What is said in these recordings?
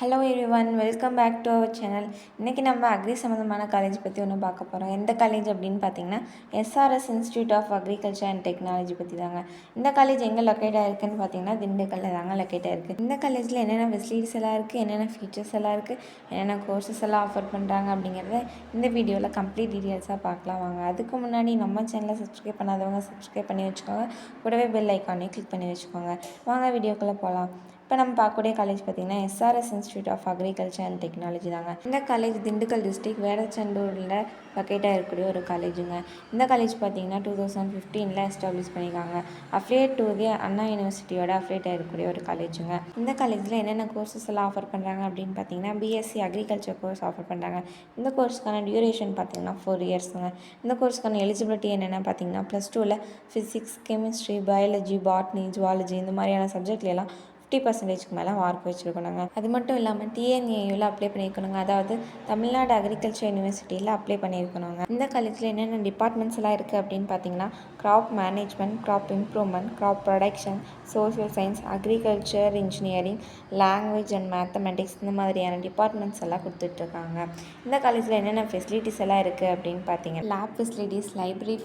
Hello everyone, welcome back to our channel. இன்றைக்கி நம்ம agri சம்மந்தமான காலேஜ் பற்றி ஒன்று பார்க்க போகிறோம். எந்த காலேஜ் அப்படின்னு பார்த்தீங்கன்னா SRS institute of agriculture and technology பற்றி தாங்க. இந்த காலேஜ் எங்கே லொக்கேட் ஆகிருக்குன்னு பார்த்தீங்கன்னா திண்டுக்கல்லில் தாங்க லொக்கேட் ஆகிருக்கு. இந்த காலேஜில் என்னென்ன ஃபெசிலிட்டிஸ் எல்லாம் இருக்குது, என்னென்ன ஃபீச்சர்ஸ் எல்லாம் இருக்குது, என்னென்ன கோர்சஸ் எல்லாம் ஆஃபர் பண்ணுறாங்க அப்படிங்கிறத இந்த வீடியோவில் கம்ப்ளீட் டீட்டெயில்ஸாக பார்க்கலாம் வாங்க. அதுக்கு முன்னாடி நம்ம சேனலை சப்ஸ்கிரைப் பண்ணாதவங்க சப்ஸ்கிரைப் பண்ணி வச்சுக்கோங்க. கூடவே பெல் ஐக்கானையும் கிளிக் பண்ணி வச்சுக்கோங்க. வாங்க வீடியோக்குள்ளே போகலாம். இப்போ நம்ம பார்க்கக்கூடிய காலேஜ் பார்த்திங்கன்னா S R S institute of agriculture and technology தாங்க. இந்த காலேஜ் திண்டுக்கல் டிஸ்ட்ரிக்ட் வேடச்சந்தூரில் லொக்கேட்டாக இருக்கக்கூடிய ஒரு காலேஜுங்க. இந்த காலேஜ் பார்த்திங்கன்னா 2015 எஸ்டாப்ளிஷ் பண்ணியிருக்காங்க. அஃபிலியேட் டு தி அண்ணா யூனிவர்சிட்டியோட அஃபிலியேட் ஆகிருக்கக்கூடிய ஒரு காலேஜுங்க. இந்த காலேஜில் என்னென்ன கோர்சஸ் எல்லாம் ஆஃபர் பண்ணுறாங்க அப்படின்னு பார்த்தீங்கன்னா பிஎஸ்சி அக்ரிகல்ச்சர் கோர்ஸ் ஆஃபர் பண்ணுறாங்க. இந்த கோர்ஸ்க்கான டியூரேஷன் பார்த்திங்கன்னா 4 இயர்ஸுங்க. இந்த கோர்ஸ்க்கான எலிஜிபிலிட்டி என்னென்ன பார்த்தீங்கன்னா +2ல் physics, chemistry, biology, botany, zoology இந்த மாதிரியான சப்ஜெக்ட்லாம் 50% மேலே மார்க் வச்சுருக்கணுங்க. அது மட்டும் இல்லாமல் டிஎன்ஏயூவில் அப்ளை பண்ணியிருக்கணுங்க. அதாவது தமிழ்நாடு அக்ரிகல்ச்சர் யூனிவர்சிட்டியில் அப்ளை பண்ணியிருக்கணுங்க. இந்த காலேஜில் என்னென்ன டிபார்ட்மெண்ட்ஸ் எல்லாம் இருக்குது அப்படின்னு பார்த்தீங்கன்னா crop management, crop improvement, crop production, social science, agriculture engineering, language and mathematics இந்த மாதிரியான டிபார்ட்மெண்ட்ஸ் எல்லாம் கொடுத்துட்ருக்காங்க. இந்த காலேஜில் என்னென்ன ஃபெசிலிட்டிஸ் எல்லாம் இருக்குது அப்படின்னு பார்த்தீங்கன்னா லேப் ஃபெசிலிட்டிஸ், லைப்ரரி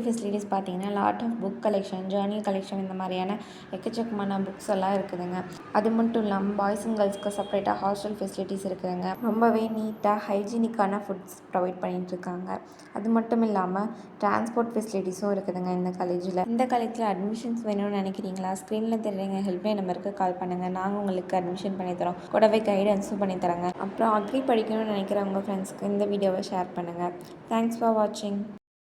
ஃபெசிலிட்டிஸ் பார்த்தீங்கன்னா lot of book collection, journal collection இந்த மாதிரியான எக்கச்சக்கமான புக்ஸ் எல்லாம் இருக்குதுங்க. அது மட்டும் இல்லாமல் பாய்ஸ் அண்ட் கேர்ள்ஸ்க்கு செப்பரேட்டாக ஹாஸ்டல் ஃபெசிலிட்டிஸ் இருக்குதுங்க. ரொம்பவே நீட்டாக ஹைஜீனிக்கான ஃபுட்ஸ் ப்ரொவைட் பண்ணிகிட்ருக்காங்க. அது மட்டும் இல்லாமல் டிரான்ஸ்போர்ட் ஃபெசிலிட்டிஸும் இருக்குதுங்க இந்த காலேஜில். இந்த காலேஜில் அட்மிஷன்ஸ் வேணும்னு நினைக்கிறீங்களா? ஸ்க்ரீனில் தெரியுங்க ஹெல்ப்லைன் நம்பருக்கு கால் பண்ணுங்கள். நாங்கள் உங்களுக்கு அட்மிஷன் பண்ணித்தரோம். கூடவே கைடன்ஸும் பண்ணித்தரோங்க. அப்புறம் அக்ரி படிக்கணும்னு நினைக்கிற உங்கள் ஃப்ரெண்ட்ஸ்க்கு இந்த வீடியோவை ஷேர் பண்ணுங்கள். தேங்க்ஸ் ஃபார் வாட்சிங்.